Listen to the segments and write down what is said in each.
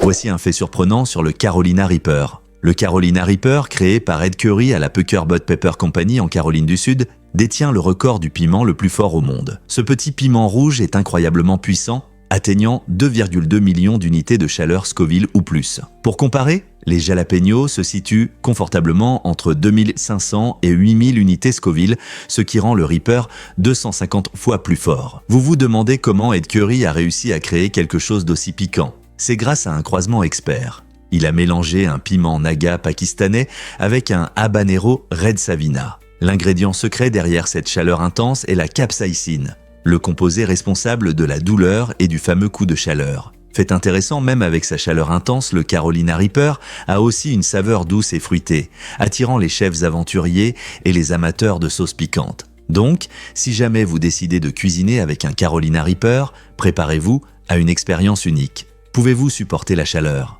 Voici un fait surprenant sur le Carolina Reaper. Le Carolina Reaper, créé par Ed Curry à la Pucker Bud Pepper Company en Caroline du Sud, détient le record du piment le plus fort au monde. Ce petit piment rouge est incroyablement puissant, atteignant 2,2 millions d'unités de chaleur Scoville ou plus. Pour comparer, les jalapenos se situent confortablement entre 2500 et 8000 unités Scoville, ce qui rend le Reaper 250 fois plus fort. Vous vous demandez comment Ed Curry a réussi à créer quelque chose d'aussi piquant. C'est grâce à un croisement expert. Il a mélangé un piment naga pakistanais avec un habanero Red Savina. L'ingrédient secret derrière cette chaleur intense est la capsaïcine, le composé responsable de la douleur et du fameux coup de chaleur. Fait intéressant, même avec sa chaleur intense, le Carolina Reaper a aussi une saveur douce et fruitée, attirant les chefs aventuriers et les amateurs de sauces piquantes. Donc, si jamais vous décidez de cuisiner avec un Carolina Reaper, préparez-vous à une expérience unique. Pouvez-vous supporter la chaleur ?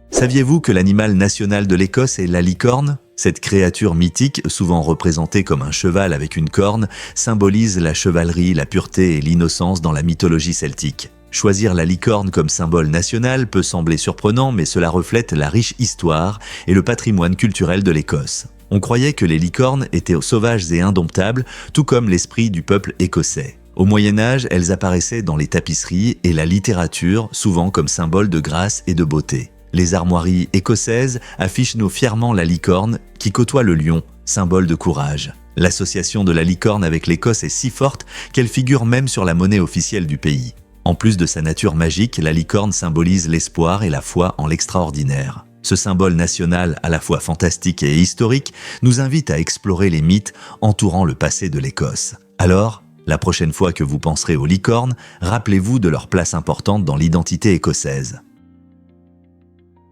Saviez-vous que l'animal national de l'Écosse est la licorne ? Cette créature mythique, souvent représentée comme un cheval avec une corne, symbolise la chevalerie, la pureté et l'innocence dans la mythologie celtique. Choisir la licorne comme symbole national peut sembler surprenant, mais cela reflète la riche histoire et le patrimoine culturel de l'Écosse. On croyait que les licornes étaient sauvages et indomptables, tout comme l'esprit du peuple écossais. Au Moyen-Âge, elles apparaissaient dans les tapisseries et la littérature, souvent comme symbole de grâce et de beauté. Les armoiries écossaises affichent fièrement la licorne qui côtoie le lion, symbole de courage. L'association de la licorne avec l'Écosse est si forte qu'elle figure même sur la monnaie officielle du pays. En plus de sa nature magique, la licorne symbolise l'espoir et la foi en l'extraordinaire. Ce symbole national à la fois fantastique et historique nous invite à explorer les mythes entourant le passé de l'Écosse. Alors, la prochaine fois que vous penserez aux licornes, rappelez-vous de leur place importante dans l'identité écossaise.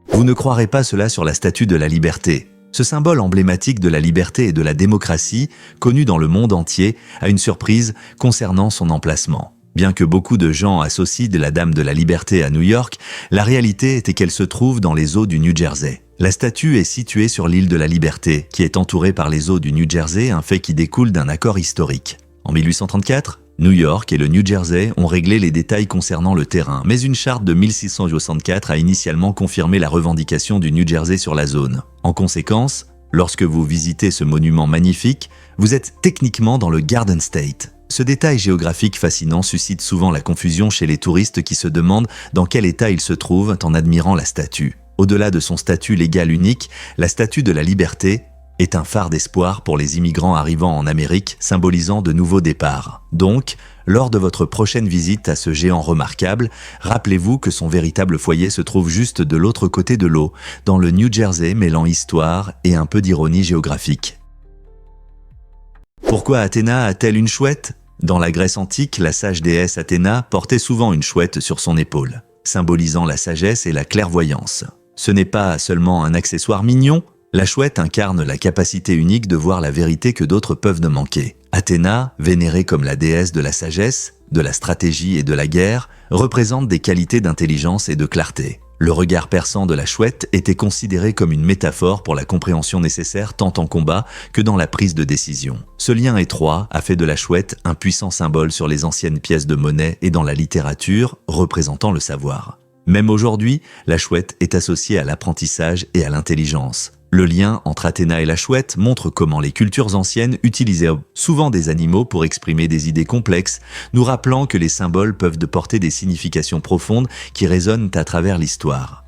Vous ne croirez pas cela sur la Statue de la Liberté. Ce symbole emblématique de la liberté et de la démocratie, connu dans le monde entier, a une surprise concernant son emplacement. Bien que beaucoup de gens associent la Dame de la Liberté à New York, la réalité était qu'elle se trouve dans les eaux du New Jersey. La statue est située sur l'île de la Liberté, qui est entourée par les eaux du New Jersey, un fait qui découle d'un accord historique. En 1834, New York et le New Jersey ont réglé les détails concernant le terrain, mais une charte de 1664 a initialement confirmé la revendication du New Jersey sur la zone. En conséquence, lorsque vous visitez ce monument magnifique, vous êtes techniquement dans le Garden State. Ce détail géographique fascinant suscite souvent la confusion chez les touristes qui se demandent dans quel état il se trouve en admirant la statue. Au-delà de son statut légal unique, la Statue de la Liberté est un phare d'espoir pour les immigrants arrivant en Amérique, symbolisant de nouveaux départs. Donc, lors de votre prochaine visite à ce géant remarquable, rappelez-vous que son véritable foyer se trouve juste de l'autre côté de l'eau, dans le New Jersey mêlant histoire et un peu d'ironie géographique. Pourquoi Athéna a-t-elle une chouette ? Dans la Grèce antique, la sage déesse Athéna portait souvent une chouette sur son épaule, symbolisant la sagesse et la clairvoyance. Ce n'est pas seulement un accessoire mignon, la chouette incarne la capacité unique de voir la vérité que d'autres peuvent ne manquer. Athéna, vénérée comme la déesse de la sagesse, de la stratégie et de la guerre, représente des qualités d'intelligence et de clarté. Le regard perçant de la chouette était considéré comme une métaphore pour la compréhension nécessaire tant en combat que dans la prise de décision. Ce lien étroit a fait de la chouette un puissant symbole sur les anciennes pièces de monnaie et dans la littérature, représentant le savoir. Même aujourd'hui, la chouette est associée à l'apprentissage et à l'intelligence. Le lien entre Athéna et la chouette montre comment les cultures anciennes utilisaient souvent des animaux pour exprimer des idées complexes, nous rappelant que les symboles peuvent porter des significations profondes qui résonnent à travers l'histoire.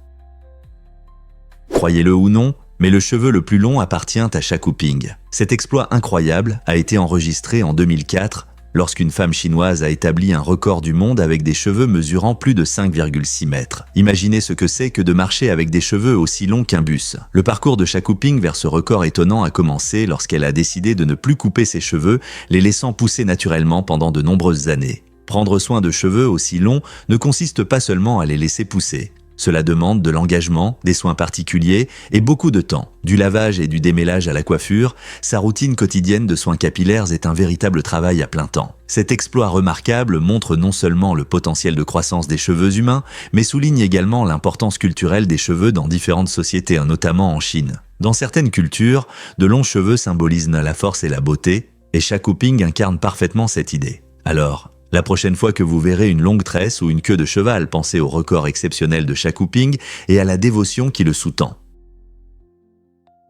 Croyez-le ou non, mais le cheveu le plus long appartient à Shakoping. Cet exploit incroyable a été enregistré en 2004 lorsqu'une femme chinoise a établi un record du monde avec des cheveux mesurant plus de 5,6 mètres. Imaginez ce que c'est que de marcher avec des cheveux aussi longs qu'un bus. Le parcours de Shakoping vers ce record étonnant a commencé lorsqu'elle a décidé de ne plus couper ses cheveux, les laissant pousser naturellement pendant de nombreuses années. Prendre soin de cheveux aussi longs ne consiste pas seulement à les laisser pousser. Cela demande de l'engagement, des soins particuliers et beaucoup de temps. Du lavage et du démêlage à la coiffure, sa routine quotidienne de soins capillaires est un véritable travail à plein temps. Cet exploit remarquable montre non seulement le potentiel de croissance des cheveux humains, mais souligne également l'importance culturelle des cheveux dans différentes sociétés, notamment en Chine. Dans certaines cultures, de longs cheveux symbolisent la force et la beauté, et Shakoping incarne parfaitement cette idée. Alors, La prochaine fois que vous verrez une longue tresse ou une queue de cheval, pensez au record exceptionnel de Shakoping et à la dévotion qui le sous-tend.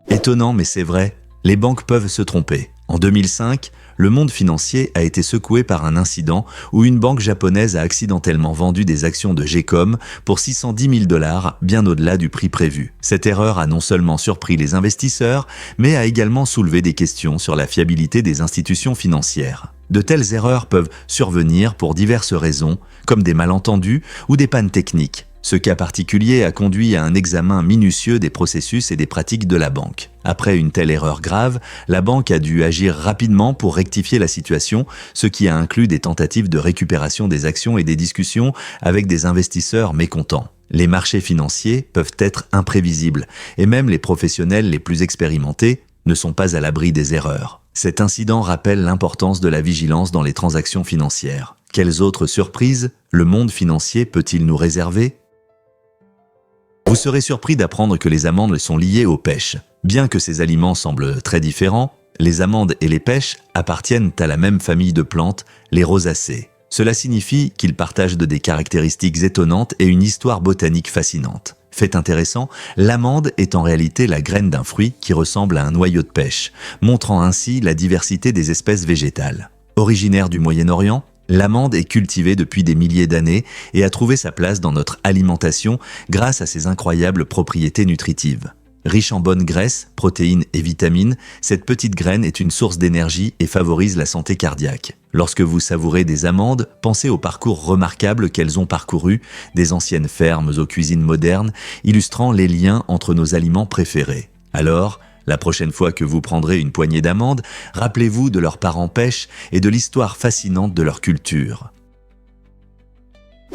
Étonnant, mais c'est vrai, les banques peuvent se tromper. En 2005, le monde financier a été secoué par un incident où une banque japonaise a accidentellement vendu des actions de G-Com pour 610 000 $, bien au-delà du prix prévu. Cette erreur a non seulement surpris les investisseurs, mais a également soulevé des questions sur la fiabilité des institutions financières. De telles erreurs peuvent survenir pour diverses raisons, comme des malentendus ou des pannes techniques. Ce cas particulier a conduit à un examen minutieux des processus et des pratiques de la banque. Après une telle erreur grave, la banque a dû agir rapidement pour rectifier la situation, ce qui a inclus des tentatives de récupération des actions et des discussions avec des investisseurs mécontents. Les marchés financiers peuvent être imprévisibles, et même les professionnels les plus expérimentés ne sont pas à l'abri des erreurs. Cet incident rappelle l'importance de la vigilance dans les transactions financières. Quelles autres surprises le monde financier peut-il nous réserver ? Vous serez surpris d'apprendre que les amandes sont liées aux pêches. Bien que ces aliments semblent très différents, les amandes et les pêches appartiennent à la même famille de plantes, les rosacées. Cela signifie qu'ils partagent des caractéristiques étonnantes et une histoire botanique fascinante. Fait intéressant, l'amande est en réalité la graine d'un fruit qui ressemble à un noyau de pêche, montrant ainsi la diversité des espèces végétales. Originaire du Moyen-Orient, l'amande est cultivée depuis des milliers d'années et a trouvé sa place dans notre alimentation grâce à ses incroyables propriétés nutritives. Riche en bonnes graisses, protéines et vitamines, cette petite graine est une source d'énergie et favorise la santé cardiaque. Lorsque vous savourez des amandes, pensez au parcours remarquable qu'elles ont parcouru, des anciennes fermes aux cuisines modernes, illustrant les liens entre nos aliments préférés. Alors, la prochaine fois que vous prendrez une poignée d'amandes, rappelez-vous de leurs parents pêches et de l'histoire fascinante de leur culture.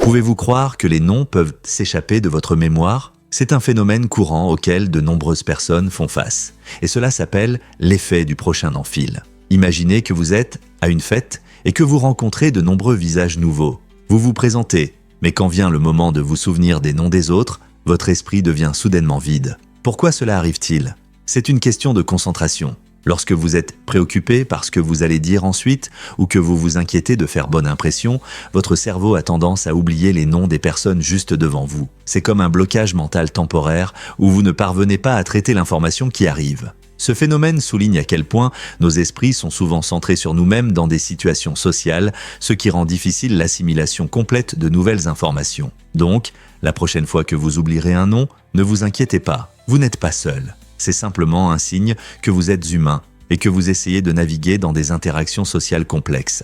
Pouvez-vous croire que les noms peuvent s'échapper de votre mémoire ? C'est un phénomène courant auquel de nombreuses personnes font face. Et cela s'appelle l'effet du prochain enfile. Imaginez que vous êtes à une fête et que vous rencontrez de nombreux visages nouveaux. Vous vous présentez, mais quand vient le moment de vous souvenir des noms des autres, votre esprit devient soudainement vide. Pourquoi cela arrive-t-il ? C'est une question de concentration. Lorsque vous êtes préoccupé par ce que vous allez dire ensuite ou que vous vous inquiétez de faire bonne impression, votre cerveau a tendance à oublier les noms des personnes juste devant vous. C'est comme un blocage mental temporaire où vous ne parvenez pas à traiter l'information qui arrive. Ce phénomène souligne à quel point nos esprits sont souvent centrés sur nous-mêmes dans des situations sociales, ce qui rend difficile l'assimilation complète de nouvelles informations. Donc, la prochaine fois que vous oublierez un nom, ne vous inquiétez pas, vous n'êtes pas seul. C'est simplement un signe que vous êtes humain et que vous essayez de naviguer dans des interactions sociales complexes.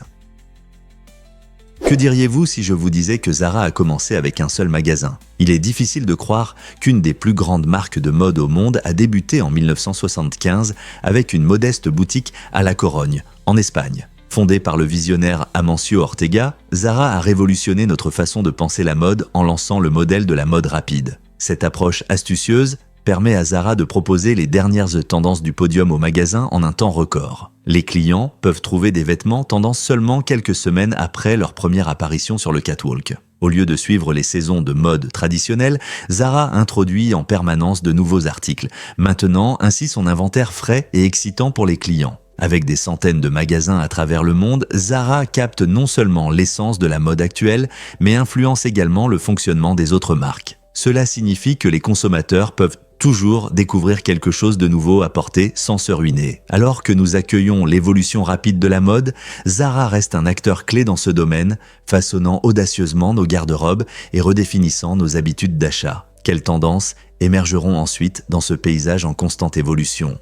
Que diriez-vous si je vous disais que Zara a commencé avec un seul magasin ? Il est difficile de croire qu'une des plus grandes marques de mode au monde a débuté en 1975 avec une modeste boutique à La Corogne, en Espagne. Fondée par le visionnaire Amancio Ortega, Zara a révolutionné notre façon de penser la mode en lançant le modèle de la mode rapide. Cette approche astucieuse permet à Zara de proposer les dernières tendances du podium au magasin en un temps record. Les clients peuvent trouver des vêtements tendance seulement quelques semaines après leur première apparition sur le catwalk. Au lieu de suivre les saisons de mode traditionnelles, Zara introduit en permanence de nouveaux articles, maintenant ainsi son inventaire frais et excitant pour les clients. Avec des centaines de magasins à travers le monde, Zara capte non seulement l'essence de la mode actuelle, mais influence également le fonctionnement des autres marques. Cela signifie que les consommateurs peuvent toujours découvrir quelque chose de nouveau à porter sans se ruiner. Alors que nous accueillons l'évolution rapide de la mode, Zara reste un acteur clé dans ce domaine, façonnant audacieusement nos garde-robes et redéfinissant nos habitudes d'achat. Quelles tendances émergeront ensuite dans ce paysage en constante évolution ?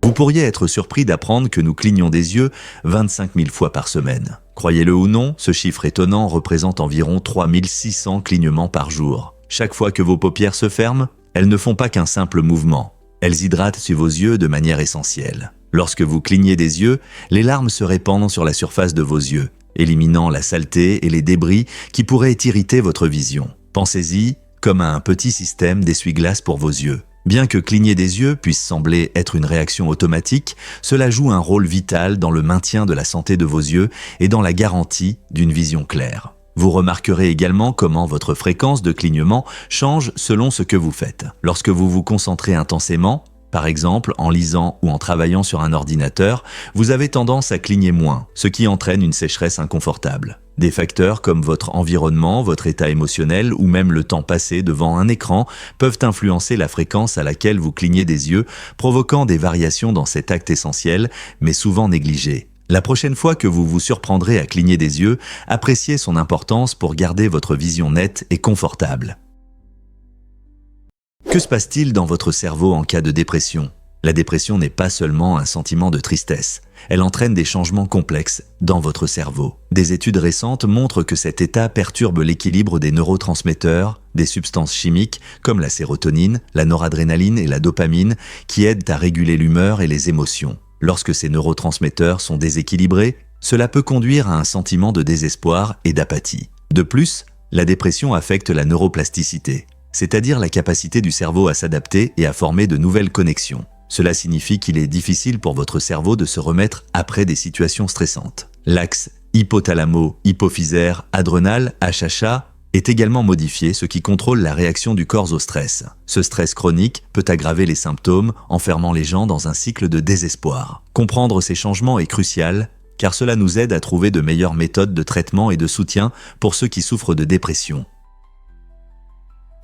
Vous pourriez être surpris d'apprendre que nous clignons des yeux 25 000 fois par semaine. Croyez-le ou non, ce chiffre étonnant représente environ 3600 clignements par jour. Chaque fois que vos paupières se ferment, elles ne font pas qu'un simple mouvement. Elles hydratent sur vos yeux de manière essentielle. Lorsque vous clignez des yeux, les larmes se répandent sur la surface de vos yeux, éliminant la saleté et les débris qui pourraient irriter votre vision. Pensez-y comme à un petit système d'essuie-glace pour vos yeux. Bien que cligner des yeux puisse sembler être une réaction automatique, cela joue un rôle vital dans le maintien de la santé de vos yeux et dans la garantie d'une vision claire. Vous remarquerez également comment votre fréquence de clignement change selon ce que vous faites. Lorsque vous vous concentrez intensément, Par exemple, en lisant ou en travaillant sur un ordinateur, vous avez tendance à cligner moins, ce qui entraîne une sécheresse inconfortable. Des facteurs comme votre environnement, votre état émotionnel ou même le temps passé devant un écran peuvent influencer la fréquence à laquelle vous clignez des yeux, provoquant des variations dans cet acte essentiel, mais souvent négligé. La prochaine fois que vous vous surprendrez à cligner des yeux, appréciez son importance pour garder votre vision nette et confortable. Que se passe-t-il dans votre cerveau en cas de dépression ? La dépression n'est pas seulement un sentiment de tristesse. Elle entraîne des changements complexes dans votre cerveau. Des études récentes montrent que cet état perturbe l'équilibre des neurotransmetteurs, des substances chimiques comme la sérotonine, la noradrénaline et la dopamine qui aident à réguler l'humeur et les émotions. Lorsque ces neurotransmetteurs sont déséquilibrés, cela peut conduire à un sentiment de désespoir et d'apathie. De plus, la dépression affecte la neuroplasticité, c'est-à-dire la capacité du cerveau à s'adapter et à former de nouvelles connexions. Cela signifie qu'il est difficile pour votre cerveau de se remettre après des situations stressantes. L'axe hypothalamo-hypophysaire adrénal HHA est également modifié, ce qui contrôle la réaction du corps au stress. Ce stress chronique peut aggraver les symptômes, enfermant les gens dans un cycle de désespoir. Comprendre ces changements est crucial, car cela nous aide à trouver de meilleures méthodes de traitement et de soutien pour ceux qui souffrent de dépression.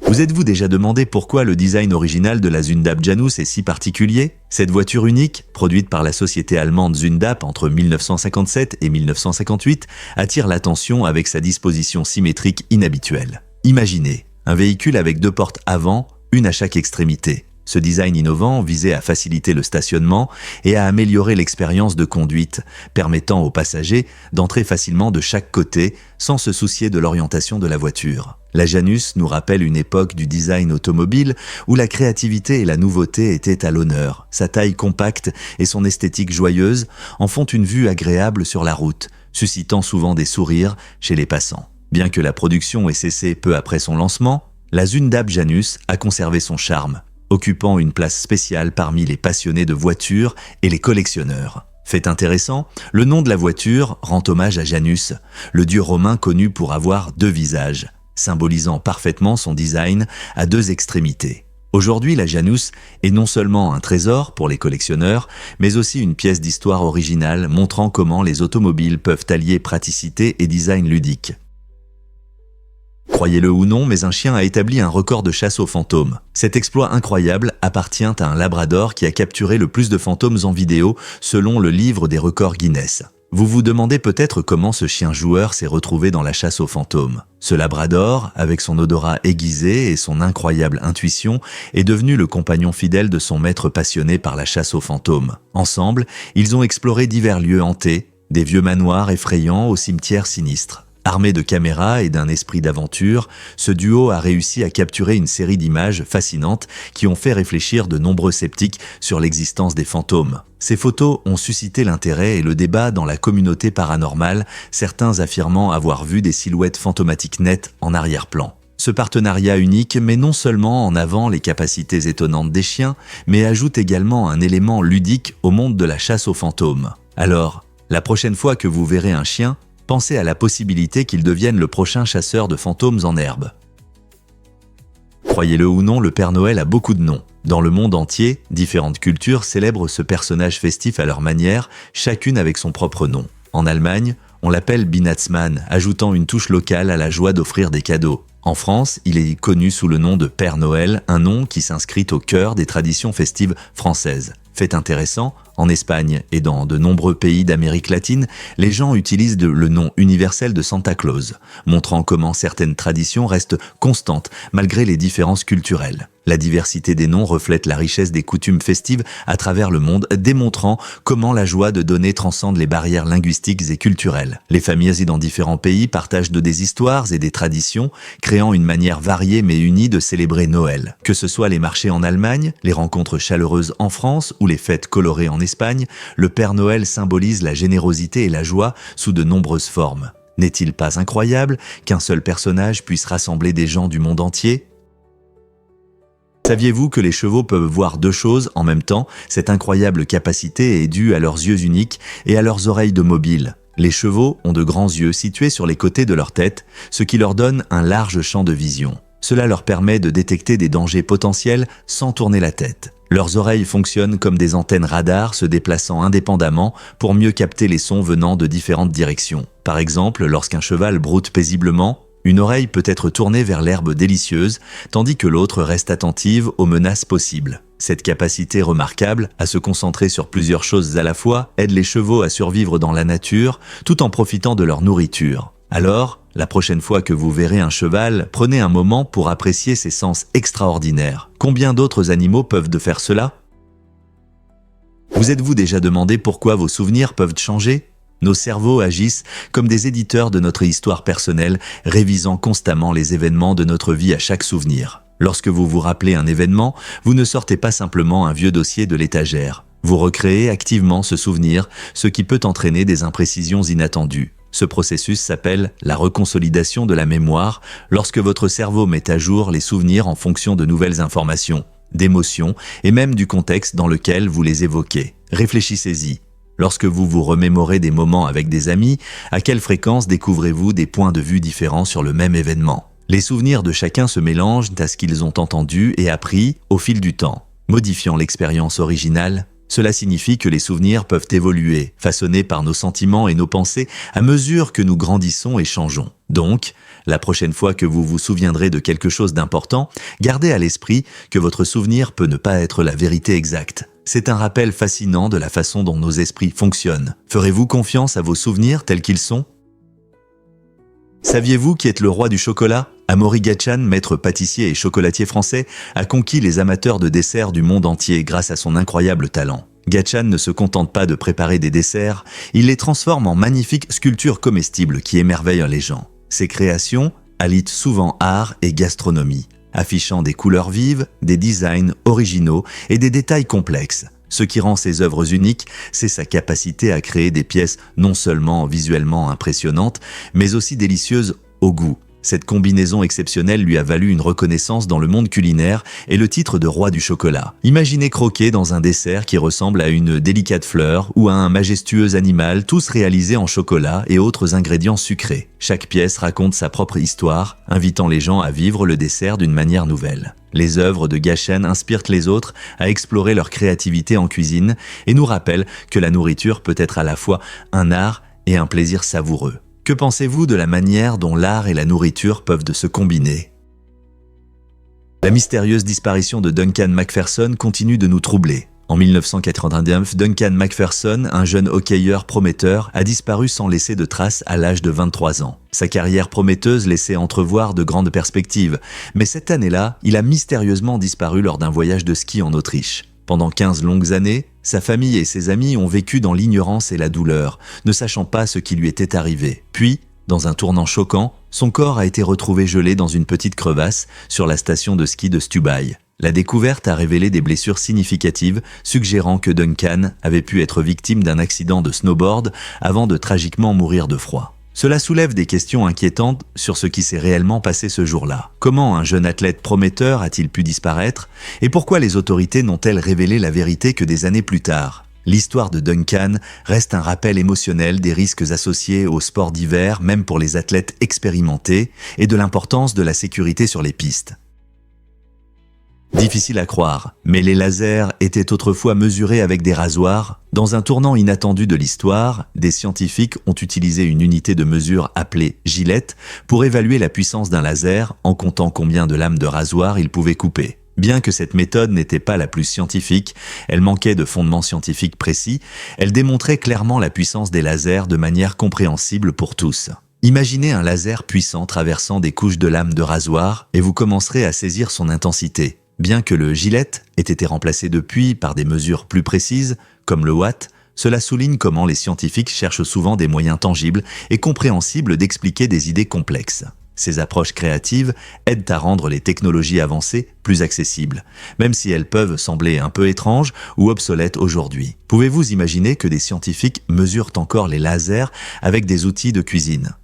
Vous êtes-vous déjà demandé pourquoi le design original de la Zündapp Janus est si particulier ? Cette voiture unique, produite par la société allemande Zündapp entre 1957 et 1958, attire l'attention avec sa disposition symétrique inhabituelle. Imaginez, un véhicule avec 2 portes avant, une à chaque extrémité. Ce design innovant visait à faciliter le stationnement et à améliorer l'expérience de conduite, permettant aux passagers d'entrer facilement de chaque côté sans se soucier de l'orientation de la voiture. La Janus nous rappelle une époque du design automobile où la créativité et la nouveauté étaient à l'honneur. Sa taille compacte et son esthétique joyeuse en font une vue agréable sur la route, suscitant souvent des sourires chez les passants. Bien que la production ait cessé peu après son lancement, la Zündapp Janus a conservé son charme, occupant une place spéciale parmi les passionnés de voitures et les collectionneurs. Fait intéressant, le nom de la voiture rend hommage à Janus, le dieu romain connu pour avoir 2 visages, symbolisant parfaitement son design à 2 extrémités. Aujourd'hui, la Janus est non seulement un trésor pour les collectionneurs, mais aussi une pièce d'histoire originale montrant comment les automobiles peuvent allier praticité et design ludique. Croyez-le ou non, mais un chien a établi un record de chasse aux fantômes. Cet exploit incroyable appartient à un labrador qui a capturé le plus de fantômes en vidéo selon le livre des records Guinness. Vous vous demandez peut-être comment ce chien joueur s'est retrouvé dans la chasse aux fantômes. Ce labrador, avec son odorat aiguisé et son incroyable intuition, est devenu le compagnon fidèle de son maître passionné par la chasse aux fantômes. Ensemble, ils ont exploré divers lieux hantés, des vieux manoirs effrayants aux cimetières sinistres. Armé de caméras et d'un esprit d'aventure, ce duo a réussi à capturer une série d'images fascinantes qui ont fait réfléchir de nombreux sceptiques sur l'existence des fantômes. Ces photos ont suscité l'intérêt et le débat dans la communauté paranormale, certains affirmant avoir vu des silhouettes fantomatiques nettes en arrière-plan. Ce partenariat unique met non seulement en avant les capacités étonnantes des chiens, mais ajoute également un élément ludique au monde de la chasse aux fantômes. Alors, la prochaine fois que vous verrez un chien, pensez à la possibilité qu'il devienne le prochain chasseur de fantômes en herbe. Croyez-le ou non, le Père Noël a beaucoup de noms. Dans le monde entier, différentes cultures célèbrent ce personnage festif à leur manière, chacune avec son propre nom. En Allemagne, on l'appelle Weihnachtsmann, ajoutant une touche locale à la joie d'offrir des cadeaux. En France, il est connu sous le nom de Père Noël, un nom qui s'inscrit au cœur des traditions festives françaises. Fait intéressant, en Espagne et dans de nombreux pays d'Amérique latine, les gens utilisent le nom universel de Santa Claus, montrant comment certaines traditions restent constantes malgré les différences culturelles. La diversité des noms reflète la richesse des coutumes festives à travers le monde, démontrant comment la joie de donner transcende les barrières linguistiques et culturelles. Les familles dans différents pays partagent des histoires et des traditions, créant une manière variée mais unie de célébrer Noël. Que ce soit les marchés en Allemagne, les rencontres chaleureuses en France ou les fêtes colorées en Espagne, le Père Noël symbolise la générosité et la joie sous de nombreuses formes. N'est-il pas incroyable qu'un seul personnage puisse rassembler des gens du monde entier ? Saviez-vous que les chevaux peuvent voir 2 choses en même temps ? Cette incroyable capacité est due à leurs yeux uniques et à leurs oreilles de mobile. Les chevaux ont de grands yeux situés sur les côtés de leur tête, ce qui leur donne un large champ de vision. Cela leur permet de détecter des dangers potentiels sans tourner la tête. Leurs oreilles fonctionnent comme des antennes radars se déplaçant indépendamment pour mieux capter les sons venant de différentes directions. Par exemple, lorsqu'un cheval broute paisiblement, une oreille peut être tournée vers l'herbe délicieuse, tandis que l'autre reste attentive aux menaces possibles. Cette capacité remarquable à se concentrer sur plusieurs choses à la fois aide les chevaux à survivre dans la nature tout en profitant de leur nourriture. Alors, la prochaine fois que vous verrez un cheval, prenez un moment pour apprécier ses sens extraordinaires. Combien d'autres animaux peuvent de faire cela? Vous êtes-vous déjà demandé pourquoi vos souvenirs peuvent changer? Nos cerveaux agissent comme des éditeurs de notre histoire personnelle, révisant constamment les événements de notre vie à chaque souvenir. Lorsque vous vous rappelez un événement, vous ne sortez pas simplement un vieux dossier de l'étagère. Vous recréez activement ce souvenir, ce qui peut entraîner des imprécisions inattendues. Ce processus s'appelle la reconsolidation de la mémoire, lorsque votre cerveau met à jour les souvenirs en fonction de nouvelles informations, d'émotions et même du contexte dans lequel vous les évoquez. Réfléchissez-y. Lorsque vous vous remémorez des moments avec des amis, à quelle fréquence découvrez-vous des points de vue différents sur le même événement? Les souvenirs de chacun se mélangent à ce qu'ils ont entendu et appris au fil du temps, modifiant l'expérience originale. Cela signifie que les souvenirs peuvent évoluer, façonnés par nos sentiments et nos pensées à mesure que nous grandissons et changeons. Donc, la prochaine fois que vous vous souviendrez de quelque chose d'important, gardez à l'esprit que votre souvenir peut ne pas être la vérité exacte. C'est un rappel fascinant de la façon dont nos esprits fonctionnent. Ferez-vous confiance à vos souvenirs tels qu'ils sont? Saviez-vous qui est le roi du chocolat? Amaury Gatchan, maître pâtissier et chocolatier français, a conquis les amateurs de desserts du monde entier grâce à son incroyable talent. Gatchan ne se contente pas de préparer des desserts, il les transforme en magnifiques sculptures comestibles qui émerveillent les gens. Ses créations allient souvent art et gastronomie, affichant des couleurs vives, des designs originaux et des détails complexes. Ce qui rend ses œuvres uniques, c'est sa capacité à créer des pièces non seulement visuellement impressionnantes, mais aussi délicieuses au goût. Cette combinaison exceptionnelle lui a valu une reconnaissance dans le monde culinaire et le titre de roi du chocolat. Imaginez croquer dans un dessert qui ressemble à une délicate fleur ou à un majestueux animal, tous réalisés en chocolat et autres ingrédients sucrés. Chaque pièce raconte sa propre histoire, invitant les gens à vivre le dessert d'une manière nouvelle. Les œuvres de Gatchan inspirent les autres à explorer leur créativité en cuisine et nous rappellent que la nourriture peut être à la fois un art et un plaisir savoureux. Que pensez-vous de la manière dont l'art et la nourriture peuvent se combiner? La mystérieuse disparition de Duncan Macpherson continue de nous troubler. En 1989, Duncan Macpherson, un jeune hockeyeur prometteur, a disparu sans laisser de traces à l'âge de 23 ans. Sa carrière prometteuse laissait entrevoir de grandes perspectives, mais cette année-là, il a mystérieusement disparu lors d'un voyage de ski en Autriche. Pendant 15 longues années, sa famille et ses amis ont vécu dans l'ignorance et la douleur, ne sachant pas ce qui lui était arrivé. Puis, dans un tournant choquant, son corps a été retrouvé gelé dans une petite crevasse sur la station de ski de Stubai. La découverte a révélé des blessures significatives, suggérant que Duncan avait pu être victime d'un accident de snowboard avant de tragiquement mourir de froid. Cela soulève des questions inquiétantes sur ce qui s'est réellement passé ce jour-là. Comment un jeune athlète prometteur a-t-il pu disparaître? Et pourquoi les autorités n'ont-elles révélé la vérité que des années plus tard? L'histoire de Duncan reste un rappel émotionnel des risques associés au sport d'hiver, même pour les athlètes expérimentés, et de l'importance de la sécurité sur les pistes. Difficile à croire, mais les lasers étaient autrefois mesurés avec des rasoirs. Dans un tournant inattendu de l'histoire, des scientifiques ont utilisé une unité de mesure appelée gilette pour évaluer la puissance d'un laser en comptant combien de lames de rasoir il pouvait couper. Bien que cette méthode n'était pas la plus scientifique, elle manquait de fondements scientifiques précis, elle démontrait clairement la puissance des lasers de manière compréhensible pour tous. Imaginez un laser puissant traversant des couches de lames de rasoir et vous commencerez à saisir son intensité. Bien que le gilette ait été remplacé depuis par des mesures plus précises, comme le watt, cela souligne comment les scientifiques cherchent souvent des moyens tangibles et compréhensibles d'expliquer des idées complexes. Ces approches créatives aident à rendre les technologies avancées plus accessibles, même si elles peuvent sembler un peu étranges ou obsolètes aujourd'hui. Pouvez-vous imaginer que des scientifiques mesurent encore les lasers avec des outils de cuisine ?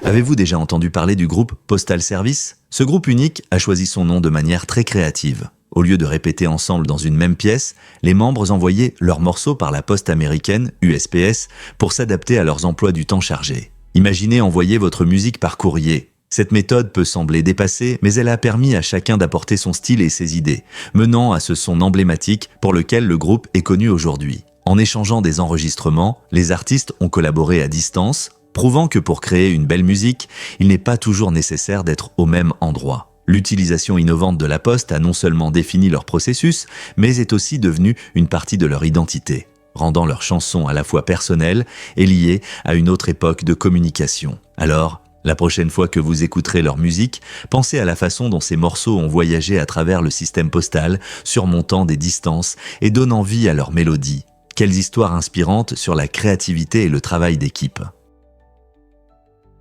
Avez-vous déjà entendu parler du groupe Postal Service ? Ce groupe unique a choisi son nom de manière très créative. Au lieu de répéter ensemble dans une même pièce, les membres envoyaient leurs morceaux par la poste américaine, USPS, pour s'adapter à leurs emplois du temps chargés. Imaginez envoyer votre musique par courrier. Cette méthode peut sembler dépassée, mais elle a permis à chacun d'apporter son style et ses idées, menant à ce son emblématique pour lequel le groupe est connu aujourd'hui. En échangeant des enregistrements, les artistes ont collaboré à distance, prouvant que pour créer une belle musique, il n'est pas toujours nécessaire d'être au même endroit. L'utilisation innovante de la poste a non seulement défini leur processus, mais est aussi devenue une partie de leur identité, rendant leurs chansons à la fois personnelles et liées à une autre époque de communication. Alors, la prochaine fois que vous écouterez leur musique, pensez à la façon dont ces morceaux ont voyagé à travers le système postal, surmontant des distances et donnant vie à leur mélodie. Quelles histoires inspirantes sur la créativité et le travail d'équipe.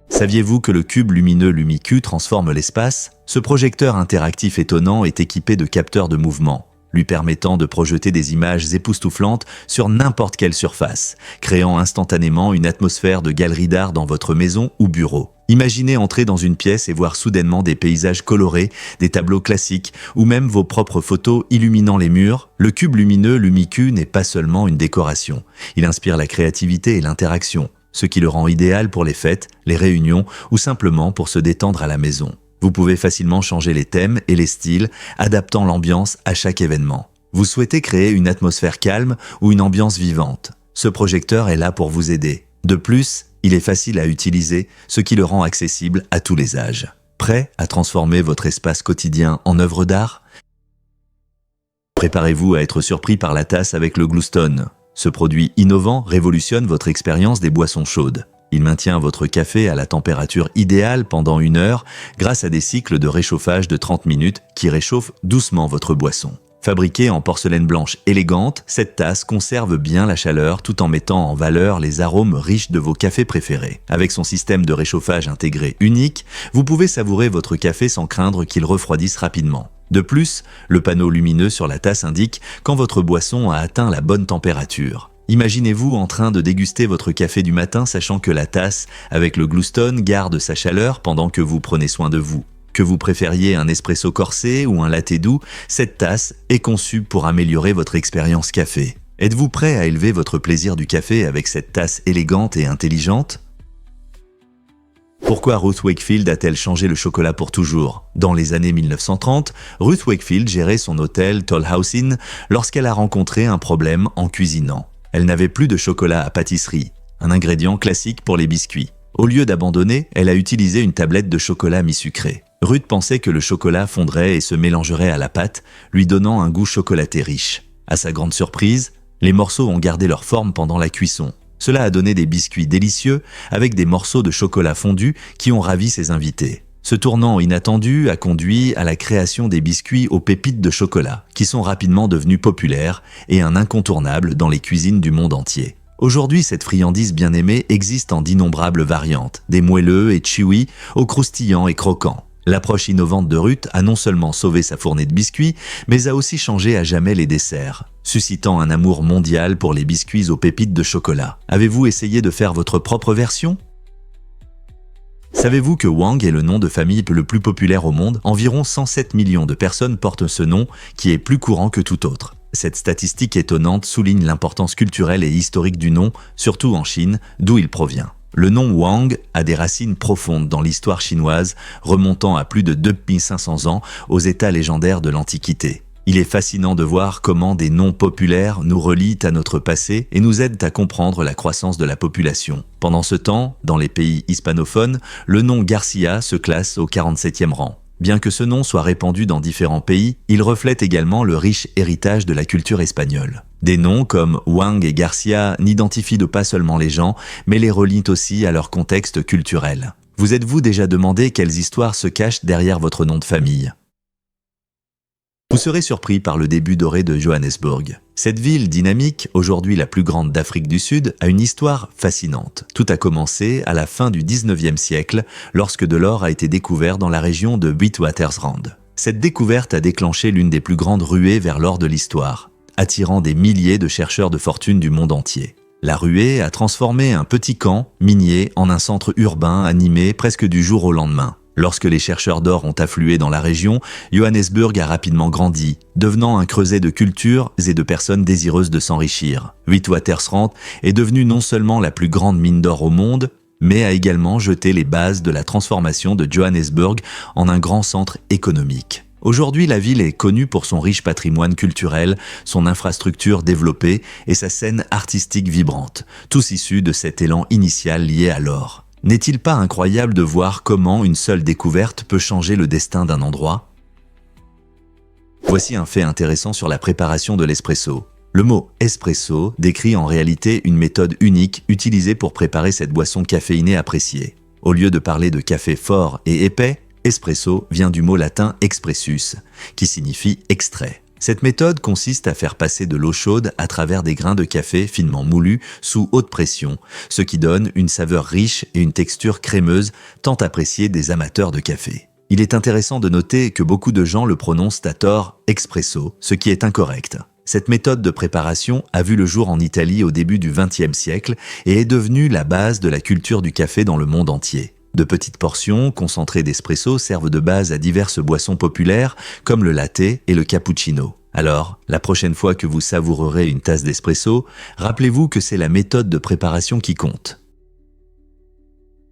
Saviez-vous que le cube lumineux LumiQ transforme l'espace? Ce projecteur interactif étonnant est équipé de capteurs de mouvement, lui permettant de projeter des images époustouflantes sur n'importe quelle surface, créant instantanément une atmosphère de galerie d'art dans votre maison ou bureau. Imaginez entrer dans une pièce et voir soudainement des paysages colorés, des tableaux classiques ou même vos propres photos illuminant les murs. Le cube lumineux LumiQ n'est pas seulement une décoration, il inspire la créativité et l'interaction, ce qui le rend idéal pour les fêtes, les réunions ou simplement pour se détendre à la maison. Vous pouvez facilement changer les thèmes et les styles, adaptant l'ambiance à chaque événement. Vous souhaitez créer une atmosphère calme ou une ambiance vivante. Ce projecteur est là pour vous aider. De plus, il est facile à utiliser, ce qui le rend accessible à tous les âges. Prêt à transformer votre espace quotidien en œuvre d'art? Préparez-vous à être surpris par la tasse avec le Gluestone. Ce produit innovant révolutionne votre expérience des boissons chaudes. Il maintient votre café à la température idéale pendant 1 heure grâce à des cycles de réchauffage de 30 minutes qui réchauffent doucement votre boisson. Fabriquée en porcelaine blanche élégante, cette tasse conserve bien la chaleur tout en mettant en valeur les arômes riches de vos cafés préférés. Avec son système de réchauffage intégré unique, vous pouvez savourer votre café sans craindre qu'il refroidisse rapidement. De plus, le panneau lumineux sur la tasse indique quand votre boisson a atteint la bonne température. Imaginez-vous en train de déguster votre café du matin sachant que la tasse avec le Gluestone garde sa chaleur pendant que vous prenez soin de vous. Que vous préfériez un espresso corsé ou un latte doux, cette tasse est conçue pour améliorer votre expérience café. Êtes-vous prêt à élever votre plaisir du café avec cette tasse élégante et intelligente? Pourquoi Ruth Wakefield a-t-elle changé le chocolat pour toujours? Dans les années 1930, Ruth Wakefield gérait son hôtel Toll House Inn lorsqu'elle a rencontré un problème en cuisinant. Elle n'avait plus de chocolat à pâtisserie, un ingrédient classique pour les biscuits. Au lieu d'abandonner, elle a utilisé une tablette de chocolat mi-sucré. Ruth pensait que le chocolat fondrait et se mélangerait à la pâte, lui donnant un goût chocolaté riche. À sa grande surprise, les morceaux ont gardé leur forme pendant la cuisson. Cela a donné des biscuits délicieux avec des morceaux de chocolat fondu qui ont ravi ses invités. Ce tournant inattendu a conduit à la création des biscuits aux pépites de chocolat, qui sont rapidement devenus populaires et un incontournable dans les cuisines du monde entier. Aujourd'hui, cette friandise bien aimée existe en d'innombrables variantes, des moelleux et chewy aux croustillants et croquants. L'approche innovante de Ruth a non seulement sauvé sa fournée de biscuits, mais a aussi changé à jamais les desserts, suscitant un amour mondial pour les biscuits aux pépites de chocolat. Avez-vous essayé de faire votre propre version? Savez-vous que Wang est le nom de famille le plus populaire au monde? Environ 107 millions de personnes portent ce nom, qui est plus courant que tout autre. Cette statistique étonnante souligne l'importance culturelle et historique du nom, surtout en Chine, d'où il provient. Le nom Wang a des racines profondes dans l'histoire chinoise, remontant à plus de 2500 ans aux états légendaires de l'Antiquité. Il est fascinant de voir comment des noms populaires nous relient à notre passé et nous aident à comprendre la croissance de la population. Pendant ce temps, dans les pays hispanophones, le nom Garcia se classe au 47e rang. Bien que ce nom soit répandu dans différents pays, il reflète également le riche héritage de la culture espagnole. Des noms comme Wang et Garcia n'identifient pas seulement les gens, mais les relient aussi à leur contexte culturel. Vous êtes-vous déjà demandé quelles histoires se cachent derrière votre nom de famille? Vous serez surpris par le début doré de Johannesburg. Cette ville dynamique, aujourd'hui la plus grande d'Afrique du Sud, a une histoire fascinante. Tout a commencé à la fin du 19e siècle, lorsque de l'or a été découvert dans la région de Witwatersrand. Cette découverte a déclenché l'une des plus grandes ruées vers l'or de l'histoire, attirant des milliers de chercheurs de fortune du monde entier. La ruée a transformé un petit camp minier en un centre urbain animé presque du jour au lendemain. Lorsque les chercheurs d'or ont afflué dans la région, Johannesburg a rapidement grandi, devenant un creuset de cultures et de personnes désireuses de s'enrichir. Witwatersrand est devenue non seulement la plus grande mine d'or au monde, mais a également jeté les bases de la transformation de Johannesburg en un grand centre économique. Aujourd'hui, la ville est connue pour son riche patrimoine culturel, son infrastructure développée et sa scène artistique vibrante, tous issus de cet élan initial lié à l'or. N'est-il pas incroyable de voir comment une seule découverte peut changer le destin d'un endroit ? Voici un fait intéressant sur la préparation de l'espresso. Le mot « espresso » décrit en réalité une méthode unique utilisée pour préparer cette boisson caféinée appréciée. Au lieu de parler de café fort et épais, espresso vient du mot latin expressus, qui signifie extrait. Cette méthode consiste à faire passer de l'eau chaude à travers des grains de café finement moulus sous haute pression, ce qui donne une saveur riche et une texture crémeuse tant appréciée des amateurs de café. Il est intéressant de noter que beaucoup de gens le prononcent à tort expresso, ce qui est incorrect. Cette méthode de préparation a vu le jour en Italie au début du XXe siècle et est devenue la base de la culture du café dans le monde entier. De petites portions concentrées d'espresso servent de base à diverses boissons populaires comme le latte et le cappuccino. Alors, la prochaine fois que vous savourerez une tasse d'espresso, rappelez-vous que c'est la méthode de préparation qui compte.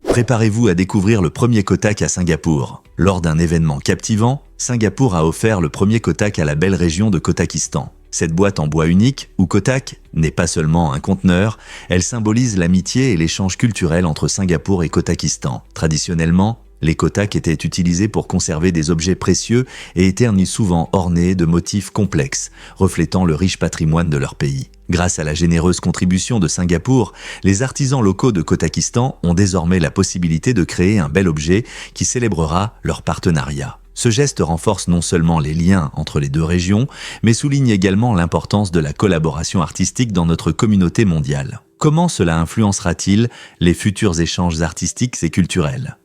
Préparez-vous à découvrir le premier kotak à Singapour. Lors d'un événement captivant, Singapour a offert le premier kotak à la belle région de Kotakistan. Cette boîte en bois unique, ou kotak, n'est pas seulement un conteneur, elle symbolise l'amitié et l'échange culturel entre Singapour et Kotakistan. Traditionnellement, les kotaks étaient utilisés pour conserver des objets précieux et étaient souvent ornés de motifs complexes, reflétant le riche patrimoine de leur pays. Grâce à la généreuse contribution de Singapour, les artisans locaux de Kotakistan ont désormais la possibilité de créer un bel objet qui célébrera leur partenariat. Ce geste renforce non seulement les liens entre les deux régions, mais souligne également l'importance de la collaboration artistique dans notre communauté mondiale. Comment cela influencera-t-il les futurs échanges artistiques et culturels ?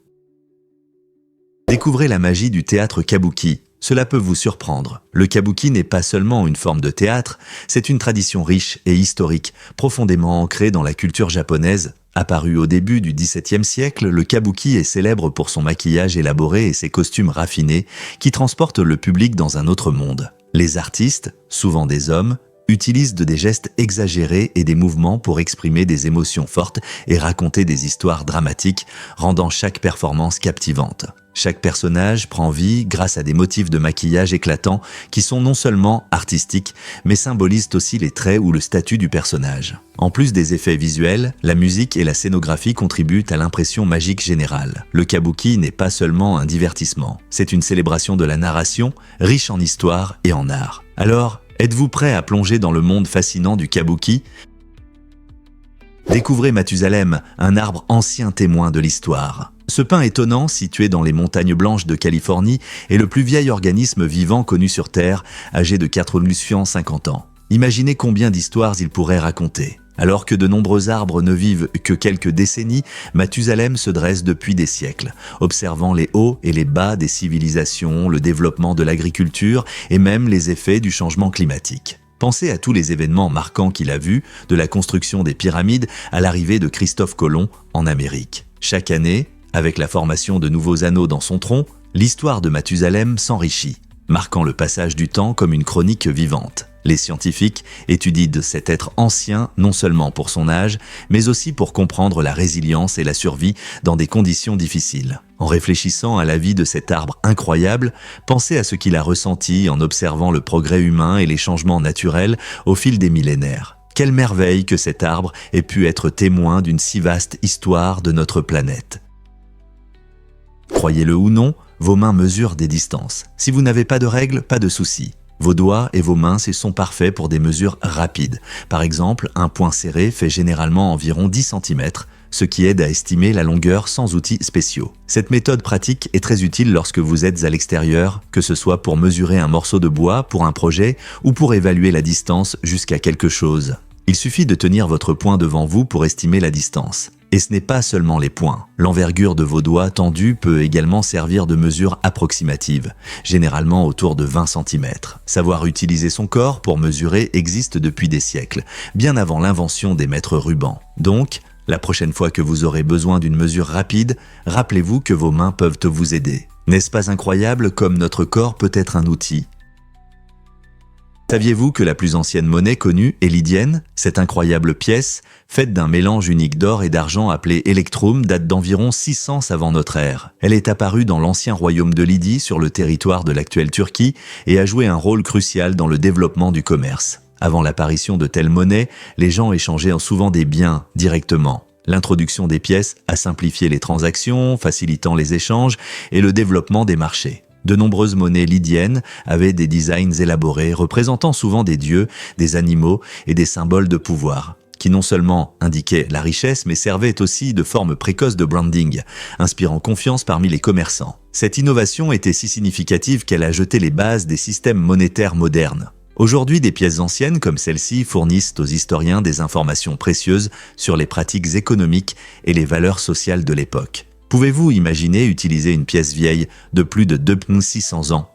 Découvrez la magie du théâtre kabuki. Cela peut vous surprendre. Le kabuki n'est pas seulement une forme de théâtre, c'est une tradition riche et historique, profondément ancrée dans la culture japonaise. Apparu au début du XVIIe siècle, le kabuki est célèbre pour son maquillage élaboré et ses costumes raffinés qui transportent le public dans un autre monde. Les artistes, souvent des hommes, utilisent des gestes exagérés et des mouvements pour exprimer des émotions fortes et raconter des histoires dramatiques, rendant chaque performance captivante. Chaque personnage prend vie grâce à des motifs de maquillage éclatants qui sont non seulement artistiques, mais symbolisent aussi les traits ou le statut du personnage. En plus des effets visuels, la musique et la scénographie contribuent à l'impression magique générale. Le kabuki n'est pas seulement un divertissement, c'est une célébration de la narration, riche en histoire et en art. Alors, êtes-vous prêt à plonger dans le monde fascinant du kabuki ? Découvrez Mathusalem, un arbre ancien témoin de l'histoire. Ce pin étonnant, situé dans les montagnes blanches de Californie, est le plus vieil organisme vivant connu sur Terre, âgé de 450 ans. Imaginez combien d'histoires il pourrait raconter. Alors que de nombreux arbres ne vivent que quelques décennies, Mathusalem se dresse depuis des siècles, observant les hauts et les bas des civilisations, le développement de l'agriculture et même les effets du changement climatique. Pensez à tous les événements marquants qu'il a vus, de la construction des pyramides à l'arrivée de Christophe Colomb en Amérique. Chaque année, avec la formation de nouveaux anneaux dans son tronc, l'histoire de Mathusalem s'enrichit, marquant le passage du temps comme une chronique vivante. Les scientifiques étudient cet être ancien non seulement pour son âge, mais aussi pour comprendre la résilience et la survie dans des conditions difficiles. En réfléchissant à la vie de cet arbre incroyable, pensez à ce qu'il a ressenti en observant le progrès humain et les changements naturels au fil des millénaires. Quelle merveille que cet arbre ait pu être témoin d'une si vaste histoire de notre planète. Croyez-le ou non, vos mains mesurent des distances. Si vous n'avez pas de règles, pas de soucis. Vos doigts et vos mains sont parfaits pour des mesures rapides. Par exemple, un poing serré fait généralement environ 10 cm, ce qui aide à estimer la longueur sans outils spéciaux. Cette méthode pratique est très utile lorsque vous êtes à l'extérieur, que ce soit pour mesurer un morceau de bois pour un projet ou pour évaluer la distance jusqu'à quelque chose. Il suffit de tenir votre poing devant vous pour estimer la distance. Et ce n'est pas seulement les poings. L'envergure de vos doigts tendus peut également servir de mesure approximative, généralement autour de 20 cm. Savoir utiliser son corps pour mesurer existe depuis des siècles, bien avant l'invention des mètres rubans. Donc, la prochaine fois que vous aurez besoin d'une mesure rapide, rappelez-vous que vos mains peuvent vous aider. N'est-ce pas incroyable comme notre corps peut être un outil ? Saviez-vous que la plus ancienne monnaie connue est lydienne? Cette incroyable pièce, faite d'un mélange unique d'or et d'argent appelé Electrum, date d'environ 600 avant notre ère. Elle est apparue dans l'ancien royaume de Lydie sur le territoire de l'actuelle Turquie et a joué un rôle crucial dans le développement du commerce. Avant l'apparition de telles monnaies, les gens échangeaient souvent des biens directement. L'introduction des pièces a simplifié les transactions, facilitant les échanges et le développement des marchés. De nombreuses monnaies lydiennes avaient des designs élaborés représentant souvent des dieux, des animaux et des symboles de pouvoir, qui non seulement indiquaient la richesse mais servaient aussi de forme précoce de branding, inspirant confiance parmi les commerçants. Cette innovation était si significative qu'elle a jeté les bases des systèmes monétaires modernes. Aujourd'hui, des pièces anciennes comme celle-ci fournissent aux historiens des informations précieuses sur les pratiques économiques et les valeurs sociales de l'époque. Pouvez-vous imaginer utiliser une pièce vieille de plus de 2600 ans?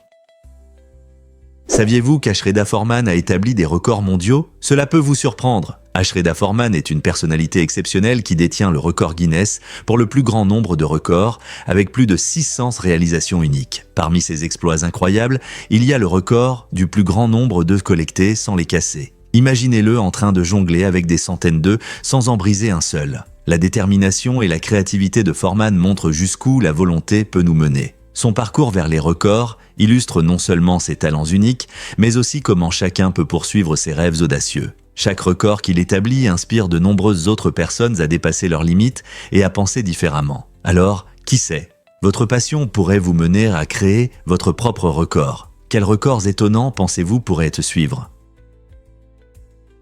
Saviez-vous qu'Ashreda Forman a établi des records mondiaux? Cela peut vous surprendre. Ashreda Forman est une personnalité exceptionnelle qui détient le record Guinness pour le plus grand nombre de records, avec plus de 600 réalisations uniques. Parmi ces exploits incroyables, il y a le record du plus grand nombre d'œufs collectés sans les casser. Imaginez-le en train de jongler avec des centaines d'œufs sans en briser un seul. La détermination et la créativité de Forman montrent jusqu'où la volonté peut nous mener. Son parcours vers les records illustre non seulement ses talents uniques, mais aussi comment chacun peut poursuivre ses rêves audacieux. Chaque record qu'il établit inspire de nombreuses autres personnes à dépasser leurs limites et à penser différemment. Alors, qui sait? Votre passion pourrait vous mener à créer votre propre record. Quels records étonnants pensez-vous pourraient te suivre?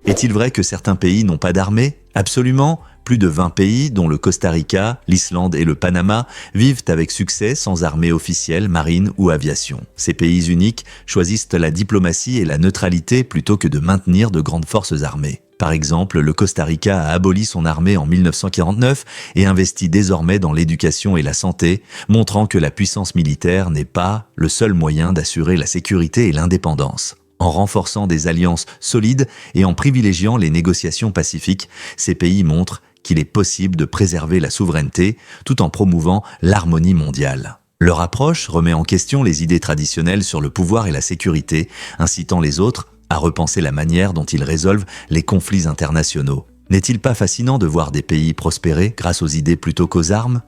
Est-il vrai que certains pays n'ont pas d'armée? Absolument. Plus de 20 pays, dont le Costa Rica, l'Islande et le Panama, vivent avec succès sans armée officielle, marine ou aviation. Ces pays uniques choisissent la diplomatie et la neutralité plutôt que de maintenir de grandes forces armées. Par exemple, le Costa Rica a aboli son armée en 1949 et investit désormais dans l'éducation et la santé, montrant que la puissance militaire n'est pas le seul moyen d'assurer la sécurité et l'indépendance. En renforçant des alliances solides et en privilégiant les négociations pacifiques, ces pays montrent qu'il est possible de préserver la souveraineté tout en promouvant l'harmonie mondiale. Leur approche remet en question les idées traditionnelles sur le pouvoir et la sécurité, incitant les autres à repenser la manière dont ils résolvent les conflits internationaux. N'est-il pas fascinant de voir des pays prospérer grâce aux idées plutôt qu'aux armes?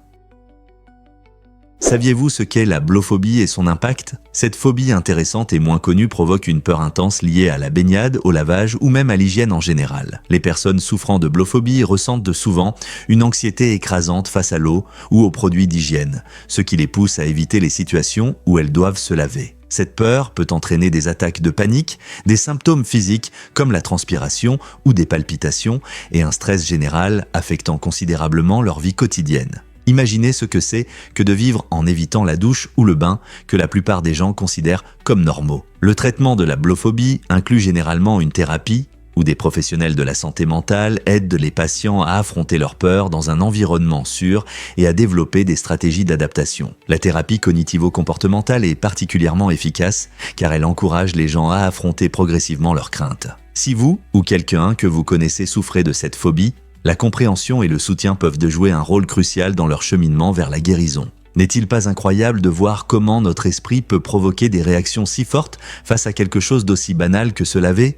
Saviez-vous ce qu'est la blophobie et son impact? Cette phobie intéressante et moins connue provoque une peur intense liée à la baignade, au lavage ou même à l'hygiène en général. Les personnes souffrant de blophobie ressentent souvent une anxiété écrasante face à l'eau ou aux produits d'hygiène, ce qui les pousse à éviter les situations où elles doivent se laver. Cette peur peut entraîner des attaques de panique, des symptômes physiques comme la transpiration ou des palpitations et un stress général affectant considérablement leur vie quotidienne. Imaginez ce que c'est que de vivre en évitant la douche ou le bain que la plupart des gens considèrent comme normaux. Le traitement de la blophobie inclut généralement une thérapie où des professionnels de la santé mentale aident les patients à affronter leurs peurs dans un environnement sûr et à développer des stratégies d'adaptation. La thérapie cognitivo-comportementale est particulièrement efficace car elle encourage les gens à affronter progressivement leurs craintes. Si vous ou quelqu'un que vous connaissez souffrez de cette phobie, la compréhension et le soutien peuvent jouer un rôle crucial dans leur cheminement vers la guérison. N'est-il pas incroyable de voir comment notre esprit peut provoquer des réactions si fortes face à quelque chose d'aussi banal que se laver?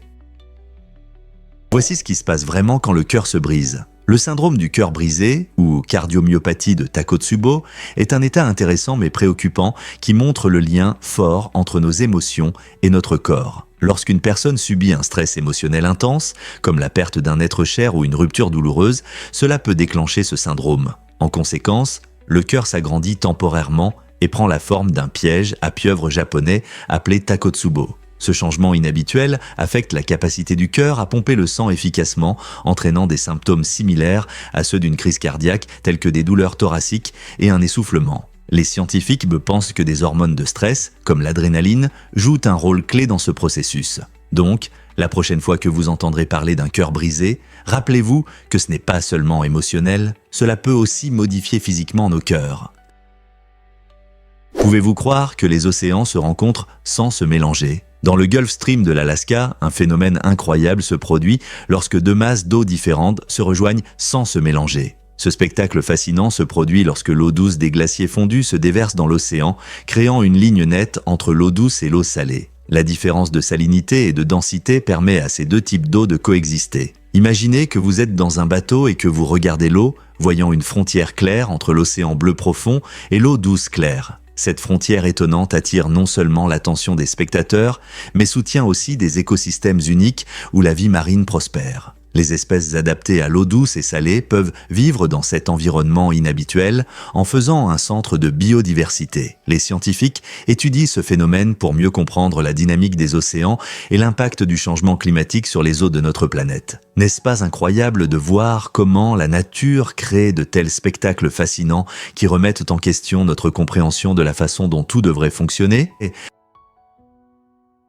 Voici ce qui se passe vraiment quand le cœur se brise. Le syndrome du cœur brisé, ou cardiomyopathie de Takotsubo, est un état intéressant mais préoccupant qui montre le lien fort entre nos émotions et notre corps. Lorsqu'une personne subit un stress émotionnel intense, comme la perte d'un être cher ou une rupture douloureuse, cela peut déclencher ce syndrome. En conséquence, le cœur s'agrandit temporairement et prend la forme d'un piège à pieuvre japonais appelé Takotsubo. Ce changement inhabituel affecte la capacité du cœur à pomper le sang efficacement, entraînant des symptômes similaires à ceux d'une crise cardiaque tels que des douleurs thoraciques et un essoufflement. Les scientifiques pensent que des hormones de stress, comme l'adrénaline, jouent un rôle clé dans ce processus. Donc, la prochaine fois que vous entendrez parler d'un cœur brisé, rappelez-vous que ce n'est pas seulement émotionnel, cela peut aussi modifier physiquement nos cœurs. Pouvez-vous croire que les océans se rencontrent sans se mélanger? Dans le Gulf Stream de l'Alaska, un phénomène incroyable se produit lorsque deux masses d'eau différentes se rejoignent sans se mélanger. Ce spectacle fascinant se produit lorsque l'eau douce des glaciers fondus se déverse dans l'océan, créant une ligne nette entre l'eau douce et l'eau salée. La différence de salinité et de densité permet à ces deux types d'eau de coexister. Imaginez que vous êtes dans un bateau et que vous regardez l'eau, voyant une frontière claire entre l'océan bleu profond et l'eau douce claire. Cette frontière étonnante attire non seulement l'attention des spectateurs, mais soutient aussi des écosystèmes uniques où la vie marine prospère. Les espèces adaptées à l'eau douce et salée peuvent vivre dans cet environnement inhabituel en faisant un centre de biodiversité. Les scientifiques étudient ce phénomène pour mieux comprendre la dynamique des océans et l'impact du changement climatique sur les eaux de notre planète. N'est-ce pas incroyable de voir comment la nature crée de tels spectacles fascinants qui remettent en question notre compréhension de la façon dont tout devrait fonctionner ?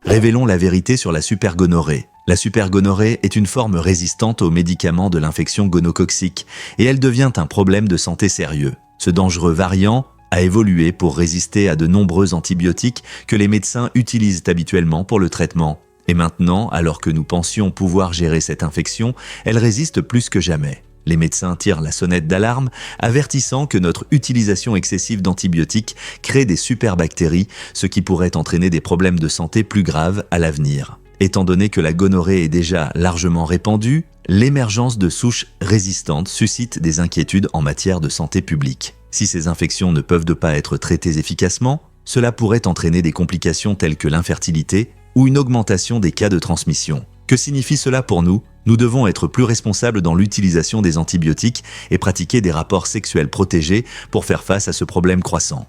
Révélons la vérité sur la supergonorrhée. La supergonorrhée est une forme résistante aux médicaments de l'infection gonococcique et elle devient un problème de santé sérieux. Ce dangereux variant a évolué pour résister à de nombreux antibiotiques que les médecins utilisent habituellement pour le traitement. Et maintenant, alors que nous pensions pouvoir gérer cette infection, elle résiste plus que jamais. Les médecins tirent la sonnette d'alarme, avertissant que notre utilisation excessive d'antibiotiques crée des superbactéries, ce qui pourrait entraîner des problèmes de santé plus graves à l'avenir. Étant donné que la gonorrhée est déjà largement répandue, l'émergence de souches résistantes suscite des inquiétudes en matière de santé publique. Si ces infections ne peuvent pas être traitées efficacement, cela pourrait entraîner des complications telles que l'infertilité ou une augmentation des cas de transmission. Que signifie cela pour nous ? Nous devons être plus responsables dans l'utilisation des antibiotiques et pratiquer des rapports sexuels protégés pour faire face à ce problème croissant.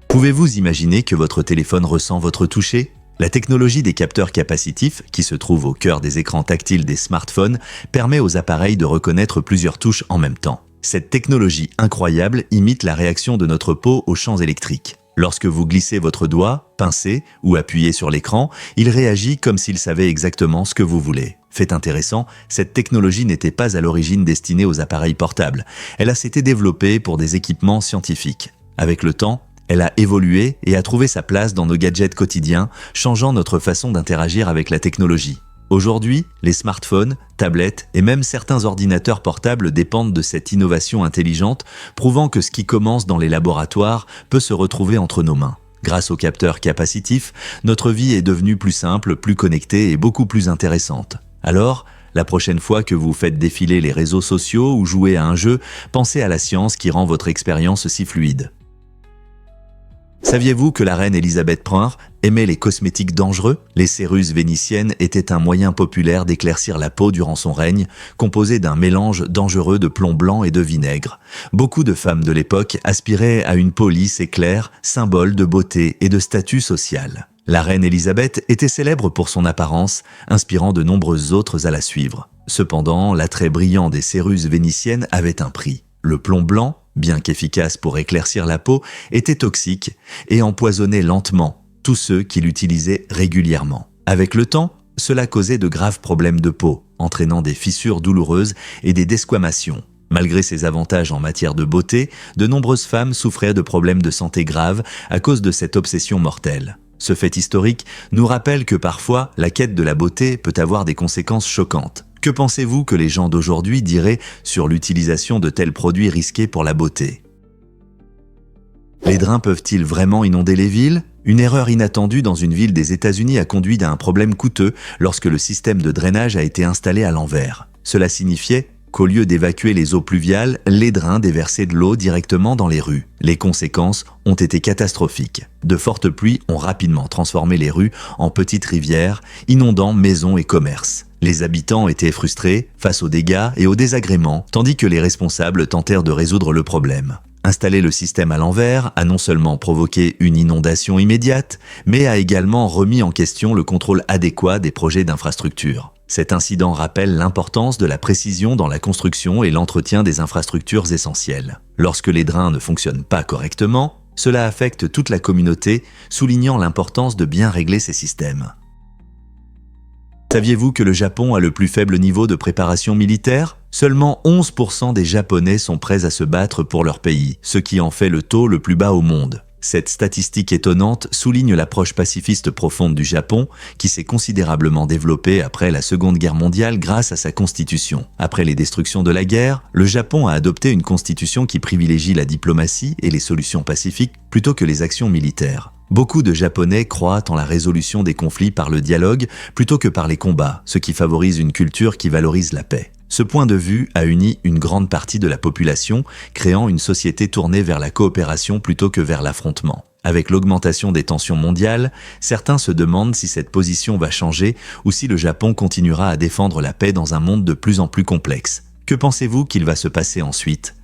Pouvez-vous imaginer que votre téléphone ressent votre toucher ? La technologie des capteurs capacitifs, qui se trouve au cœur des écrans tactiles des smartphones, permet aux appareils de reconnaître plusieurs touches en même temps. Cette technologie incroyable imite la réaction de notre peau aux champs électriques. Lorsque vous glissez votre doigt, pincez ou appuyez sur l'écran, il réagit comme s'il savait exactement ce que vous voulez. Fait intéressant, cette technologie n'était pas à l'origine destinée aux appareils portables. Elle a été développée pour des équipements scientifiques. Avec le temps, elle a évolué et a trouvé sa place dans nos gadgets quotidiens, changeant notre façon d'interagir avec la technologie. Aujourd'hui, les smartphones, tablettes et même certains ordinateurs portables dépendent de cette innovation intelligente, prouvant que ce qui commence dans les laboratoires peut se retrouver entre nos mains. Grâce aux capteurs capacitifs, notre vie est devenue plus simple, plus connectée et beaucoup plus intéressante. Alors, la prochaine fois que vous faites défiler les réseaux sociaux ou jouez à un jeu, pensez à la science qui rend votre expérience si fluide. Saviez-vous que la reine Elisabeth Ier aimait les cosmétiques dangereux ? Les cérus vénitiennes étaient un moyen populaire d'éclaircir la peau durant son règne, composé d'un mélange dangereux de plomb blanc et de vinaigre. Beaucoup de femmes de l'époque aspiraient à une peau lisse et claire, symbole de beauté et de statut social. La reine Elisabeth était célèbre pour son apparence, inspirant de nombreuses autres à la suivre. Cependant, l'attrait brillant des cérus vénitiennes avait un prix. Le plomb blanc, bien qu'efficace pour éclaircir la peau, était toxique et empoisonnait lentement tous ceux qui l'utilisaient régulièrement. Avec le temps, cela causait de graves problèmes de peau, entraînant des fissures douloureuses et des desquamations. Malgré ses avantages en matière de beauté, de nombreuses femmes souffraient de problèmes de santé graves à cause de cette obsession mortelle. Ce fait historique nous rappelle que parfois, la quête de la beauté peut avoir des conséquences choquantes. Que pensez-vous que les gens d'aujourd'hui diraient sur l'utilisation de tels produits risqués pour la beauté ? Les drains peuvent-ils vraiment inonder les villes ? Une erreur inattendue dans une ville des États-Unis a conduit à un problème coûteux lorsque le système de drainage a été installé à l'envers. Cela signifiait qu'au lieu d'évacuer les eaux pluviales, les drains déversaient de l'eau directement dans les rues. Les conséquences ont été catastrophiques. De fortes pluies ont rapidement transformé les rues en petites rivières, inondant maisons et commerces. Les habitants étaient frustrés face aux dégâts et aux désagréments, tandis que les responsables tentèrent de résoudre le problème. Installer le système à l'envers a non seulement provoqué une inondation immédiate, mais a également remis en question le contrôle adéquat des projets d'infrastructure. Cet incident rappelle l'importance de la précision dans la construction et l'entretien des infrastructures essentielles. Lorsque les drains ne fonctionnent pas correctement, cela affecte toute la communauté, soulignant l'importance de bien régler ces systèmes. Saviez-vous que le Japon a le plus faible niveau de préparation militaire ? Seulement 11% des Japonais sont prêts à se battre pour leur pays, ce qui en fait le taux le plus bas au monde. Cette statistique étonnante souligne l'approche pacifiste profonde du Japon, qui s'est considérablement développée après la Seconde Guerre mondiale grâce à sa constitution. Après les destructions de la guerre, le Japon a adopté une constitution qui privilégie la diplomatie et les solutions pacifiques plutôt que les actions militaires. Beaucoup de Japonais croient en la résolution des conflits par le dialogue plutôt que par les combats, ce qui favorise une culture qui valorise la paix. Ce point de vue a uni une grande partie de la population, créant une société tournée vers la coopération plutôt que vers l'affrontement. Avec l'augmentation des tensions mondiales, certains se demandent si cette position va changer ou si le Japon continuera à défendre la paix dans un monde de plus en plus complexe. Que pensez-vous qu'il va se passer ensuite ?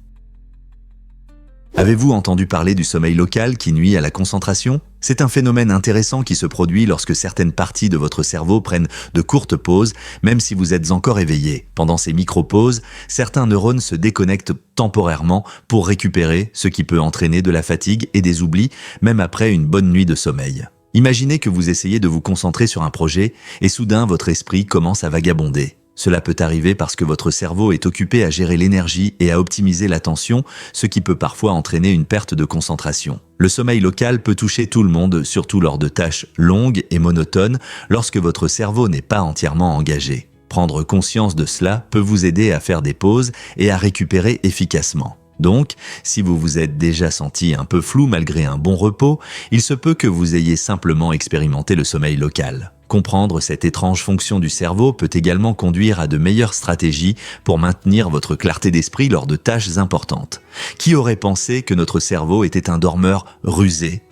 Avez-vous entendu parler du sommeil local qui nuit à la concentration ? C'est un phénomène intéressant qui se produit lorsque certaines parties de votre cerveau prennent de courtes pauses, même si vous êtes encore éveillé. Pendant ces micro-pauses, certains neurones se déconnectent temporairement pour récupérer, ce qui peut entraîner de la fatigue et des oublis, même après une bonne nuit de sommeil. Imaginez que vous essayez de vous concentrer sur un projet et soudain votre esprit commence à vagabonder. Cela peut arriver parce que votre cerveau est occupé à gérer l'énergie et à optimiser l'attention, ce qui peut parfois entraîner une perte de concentration. Le sommeil local peut toucher tout le monde, surtout lors de tâches longues et monotones, lorsque votre cerveau n'est pas entièrement engagé. Prendre conscience de cela peut vous aider à faire des pauses et à récupérer efficacement. Donc, si vous vous êtes déjà senti un peu flou malgré un bon repos, il se peut que vous ayez simplement expérimenté le sommeil local. Comprendre cette étrange fonction du cerveau peut également conduire à de meilleures stratégies pour maintenir votre clarté d'esprit lors de tâches importantes. Qui aurait pensé que notre cerveau était un dormeur rusé ?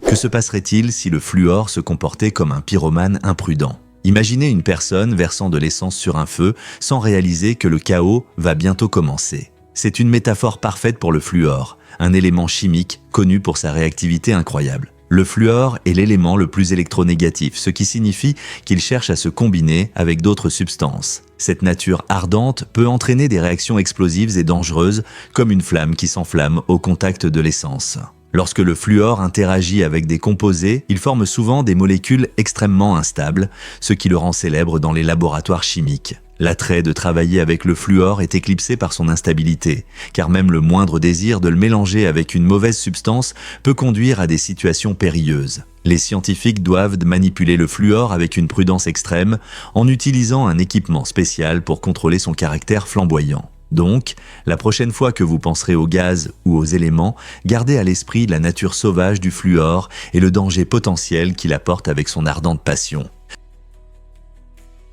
Que se passerait-il si le fluor se comportait comme un pyromane imprudent ? Imaginez une personne versant de l'essence sur un feu sans réaliser que le chaos va bientôt commencer. C'est une métaphore parfaite pour le fluor, un élément chimique connu pour sa réactivité incroyable. Le fluor est l'élément le plus électronégatif, ce qui signifie qu'il cherche à se combiner avec d'autres substances. Cette nature ardente peut entraîner des réactions explosives et dangereuses, comme une flamme qui s'enflamme au contact de l'essence. Lorsque le fluor interagit avec des composés, il forme souvent des molécules extrêmement instables, ce qui le rend célèbre dans les laboratoires chimiques. L'attrait de travailler avec le fluor est éclipsé par son instabilité, car même le moindre désir de le mélanger avec une mauvaise substance peut conduire à des situations périlleuses. Les scientifiques doivent manipuler le fluor avec une prudence extrême, en utilisant un équipement spécial pour contrôler son caractère flamboyant. Donc, la prochaine fois que vous penserez au gaz ou aux éléments, gardez à l'esprit la nature sauvage du fluor et le danger potentiel qu'il apporte avec son ardente passion.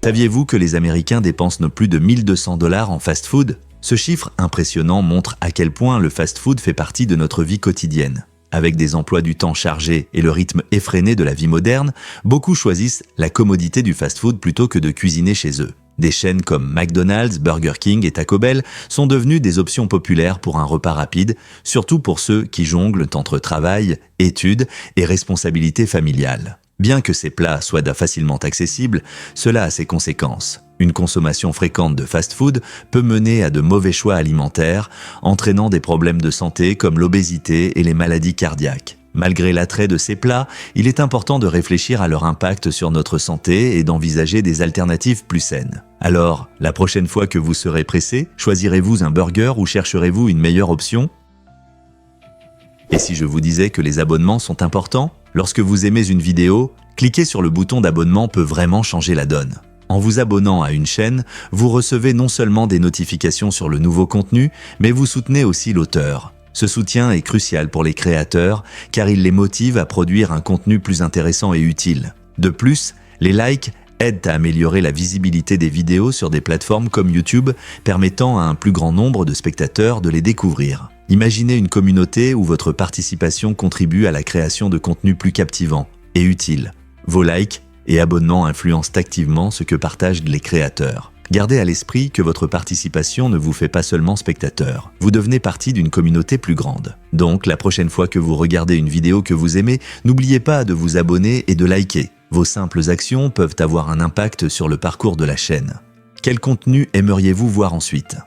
Saviez-vous que les Américains dépensent plus de 1200 $ en fast-food ? Ce chiffre impressionnant montre à quel point le fast-food fait partie de notre vie quotidienne. Avec des emplois du temps chargés et le rythme effréné de la vie moderne, beaucoup choisissent la commodité du fast-food plutôt que de cuisiner chez eux. Des chaînes comme McDonald's, Burger King et Taco Bell sont devenues des options populaires pour un repas rapide, surtout pour ceux qui jonglent entre travail, études et responsabilités familiales. Bien que ces plats soient facilement accessibles, cela a ses conséquences. Une consommation fréquente de fast-food peut mener à de mauvais choix alimentaires, entraînant des problèmes de santé comme l'obésité et les maladies cardiaques. Malgré l'attrait de ces plats, il est important de réfléchir à leur impact sur notre santé et d'envisager des alternatives plus saines. Alors, la prochaine fois que vous serez pressé, choisirez-vous un burger ou chercherez-vous une meilleure option ? Et si je vous disais que les abonnements sont importants ? Lorsque vous aimez une vidéo, cliquer sur le bouton d'abonnement peut vraiment changer la donne. En vous abonnant à une chaîne, vous recevez non seulement des notifications sur le nouveau contenu, mais vous soutenez aussi l'auteur. Ce soutien est crucial pour les créateurs, car il les motive à produire un contenu plus intéressant et utile. De plus, les likes aident à améliorer la visibilité des vidéos sur des plateformes comme YouTube, permettant à un plus grand nombre de spectateurs de les découvrir. Imaginez une communauté où votre participation contribue à la création de contenus plus captivants et utiles. Vos likes et abonnements influencent activement ce que partagent les créateurs. Gardez à l'esprit que votre participation ne vous fait pas seulement spectateur. Vous devenez partie d'une communauté plus grande. Donc, la prochaine fois que vous regardez une vidéo que vous aimez, n'oubliez pas de vous abonner et de liker. Vos simples actions peuvent avoir un impact sur le parcours de la chaîne. Quel contenu aimeriez-vous voir ensuite ?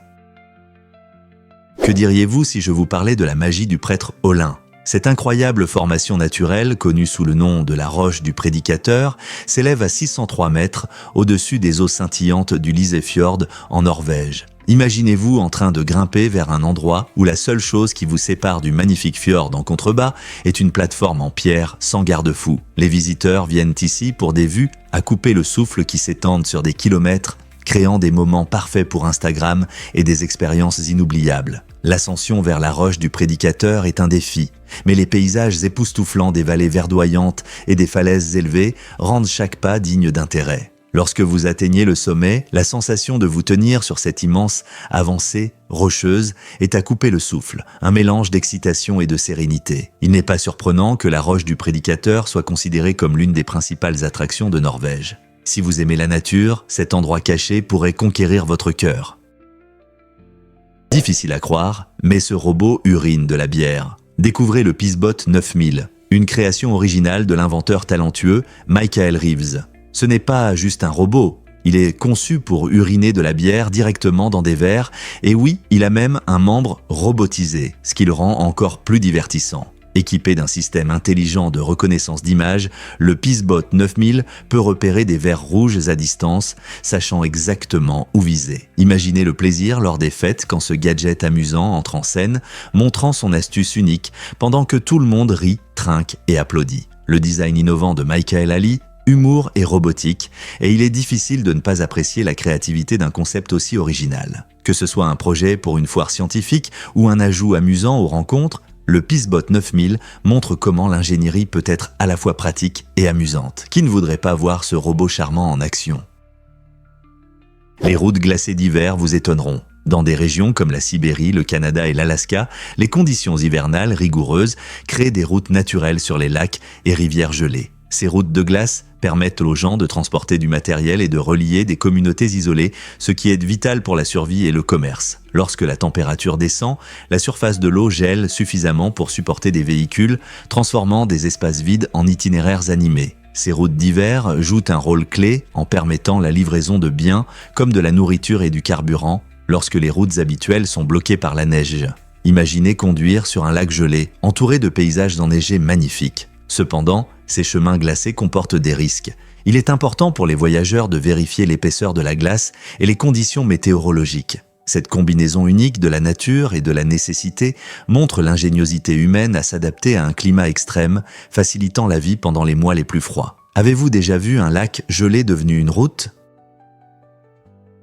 Que diriez-vous si je vous parlais de la magie du prêtre Olin ? Cette incroyable formation naturelle, connue sous le nom de la roche du prédicateur, s'élève à 603 mètres au-dessus des eaux scintillantes du Lysefjord en Norvège. Imaginez-vous en train de grimper vers un endroit où la seule chose qui vous sépare du magnifique fjord en contrebas est une plateforme en pierre sans garde-fou. Les visiteurs viennent ici pour des vues à couper le souffle qui s'étendent sur des kilomètres, créant des moments parfaits pour Instagram et des expériences inoubliables. L'ascension vers la roche du prédicateur est un défi, mais les paysages époustouflants des vallées verdoyantes et des falaises élevées rendent chaque pas digne d'intérêt. Lorsque vous atteignez le sommet, la sensation de vous tenir sur cette immense avancée rocheuse est à couper le souffle, un mélange d'excitation et de sérénité. Il n'est pas surprenant que la roche du prédicateur soit considérée comme l'une des principales attractions de Norvège. Si vous aimez la nature, cet endroit caché pourrait conquérir votre cœur. Difficile à croire, mais ce robot urine de la bière. Découvrez le Pissbot 9000, une création originale de l'inventeur talentueux Michael Reeves. Ce n'est pas juste un robot, il est conçu pour uriner de la bière directement dans des verres et oui, il a même un membre robotisé, ce qui le rend encore plus divertissant. Équipé d'un système intelligent de reconnaissance d'image, le Pissbot 9000 peut repérer des vers rouges à distance, sachant exactement où viser. Imaginez le plaisir lors des fêtes quand ce gadget amusant entre en scène, montrant son astuce unique, pendant que tout le monde rit, trinque et applaudit. Le design innovant de Michael Ali, humour et robotique, et il est difficile de ne pas apprécier la créativité d'un concept aussi original. Que ce soit un projet pour une foire scientifique ou un ajout amusant aux rencontres, le Pissbot 9000 montre comment l'ingénierie peut être à la fois pratique et amusante. Qui ne voudrait pas voir ce robot charmant en action? Les routes glacées d'hiver vous étonneront. Dans des régions comme la Sibérie, le Canada et l'Alaska, les conditions hivernales rigoureuses créent des routes naturelles sur les lacs et rivières gelées. Ces routes de glace permettent aux gens de transporter du matériel et de relier des communautés isolées, ce qui est vital pour la survie et le commerce. Lorsque la température descend, la surface de l'eau gèle suffisamment pour supporter des véhicules, transformant des espaces vides en itinéraires animés. Ces routes d'hiver jouent un rôle clé en permettant la livraison de biens comme de la nourriture et du carburant lorsque les routes habituelles sont bloquées par la neige. Imaginez conduire sur un lac gelé, entouré de paysages enneigés magnifiques. Cependant, ces chemins glacés comportent des risques. Il est important pour les voyageurs de vérifier l'épaisseur de la glace et les conditions météorologiques. Cette combinaison unique de la nature et de la nécessité montre l'ingéniosité humaine à s'adapter à un climat extrême, facilitant la vie pendant les mois les plus froids. Avez-vous déjà vu un lac gelé devenu une route?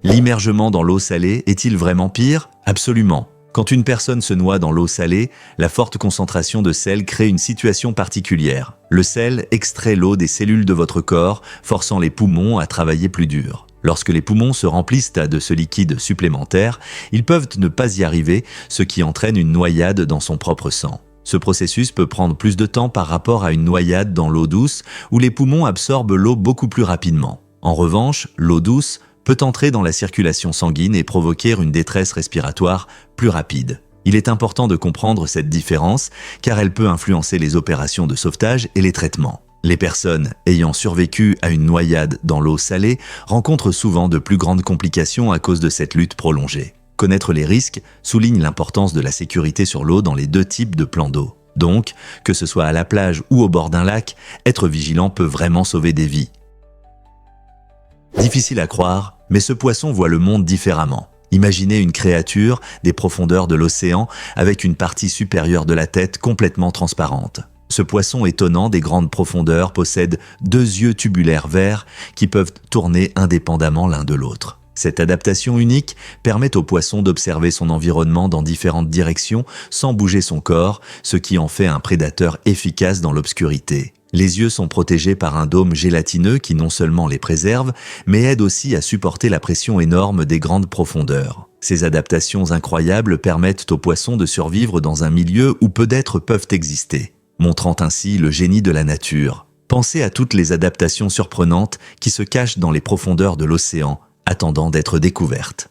L'immergement dans l'eau salée est-il vraiment pire? Absolument. Quand une personne se noie dans l'eau salée, la forte concentration de sel crée une situation particulière. Le sel extrait l'eau des cellules de votre corps, forçant les poumons à travailler plus dur. Lorsque les poumons se remplissent de ce liquide supplémentaire, ils peuvent ne pas y arriver, ce qui entraîne une noyade dans son propre sang. Ce processus peut prendre plus de temps par rapport à une noyade dans l'eau douce, où les poumons absorbent l'eau beaucoup plus rapidement. En revanche, l'eau douce peut entrer dans la circulation sanguine et provoquer une détresse respiratoire plus rapide. Il est important de comprendre cette différence car elle peut influencer les opérations de sauvetage et les traitements. Les personnes ayant survécu à une noyade dans l'eau salée rencontrent souvent de plus grandes complications à cause de cette lutte prolongée. Connaître les risques souligne l'importance de la sécurité sur l'eau dans les deux types de plans d'eau. Donc, que ce soit à la plage ou au bord d'un lac, être vigilant peut vraiment sauver des vies. Difficile à croire, mais ce poisson voit le monde différemment. Imaginez une créature des profondeurs de l'océan avec une partie supérieure de la tête complètement transparente. Ce poisson étonnant des grandes profondeurs possède 2 yeux tubulaires verts qui peuvent tourner indépendamment l'un de l'autre. Cette adaptation unique permet au poisson d'observer son environnement dans différentes directions sans bouger son corps, ce qui en fait un prédateur efficace dans l'obscurité. Les yeux sont protégés par un dôme gélatineux qui non seulement les préserve, mais aide aussi à supporter la pression énorme des grandes profondeurs. Ces adaptations incroyables permettent aux poissons de survivre dans un milieu où peu d'êtres peuvent exister, montrant ainsi le génie de la nature. Pensez à toutes les adaptations surprenantes qui se cachent dans les profondeurs de l'océan, attendant d'être découvertes.